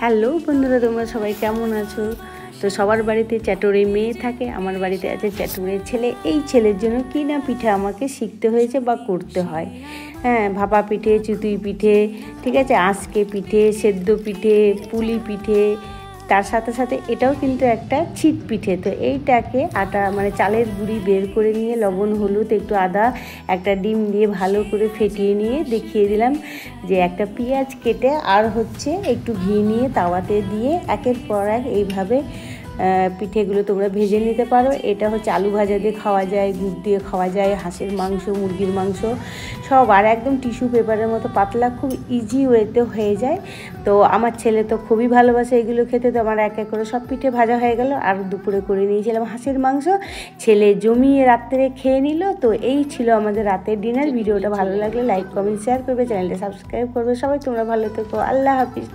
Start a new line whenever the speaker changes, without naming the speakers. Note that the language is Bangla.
হ্যালো বন্ধুরা, তোমরা সবাই কেমন আছো? তো সবার বাড়িতে চ্যাটোরে মেয়ে থাকে, আমার বাড়িতে আছে চ্যাটোরে ছেলে। এই ছেলের জন্য কি না পিঠে আমাকে শিখতে হয়েছে বা করতে হয়। হ্যাঁ, ভাপা পিঠে, চিতই পিঠে, ঠিক আছে, আঁচকে পিঠে, সেদ্ধ পিঠে, পুলি পিঠে, তার সাথে সাথে এটাও কিন্তু একটা ছিট পিঠে। তো এইটাকে আটা মানে চালের গুঁড়ি বের করে নিয়ে লবণ, হলুদ, একটু আদা, একটা ডিম দিয়ে ভালো করে ফেটিয়ে নিয়ে দেখিয়ে দিলাম যে একটা পেঁয়াজ কেটে আর হচ্ছে একটু ঘি নিয়ে তাওয়াতে দিয়ে একের পর এক এইভাবে পিঠেগুলো তোমরা ভেজে নিতে পারো। এটা হচ্ছে আলু ভাজা দিয়ে খাওয়া যায়, গুড় দিয়ে খাওয়া যায়, হাঁসের মাংস, মুরগির মাংস সব, আর একদম টিস্যু পেপারের মতো পাতলা, খুব ইজি ওয়েতে হয়ে যায়। তো আমার ছেলে তো খুবই ভালোবাসে এগুলো খেতে। তো আমার এক এক করে সব পিঠে ভাজা হয়ে গেল। আর দুপুরে করে নিয়েছিলাম হাঁসের মাংস, ছেলে জমিয়ে রাত্রে খেয়ে নিল। তো এই ছিল আমাদের রাতের ডিনার। ভিডিওটা ভালো লাগলে লাইক, কমেন্ট, শেয়ার করবে, চ্যানেলটা সাবস্ক্রাইব করবে। সবাই তোমরা ভালো থেকো। আল্লাহ হাফিজ।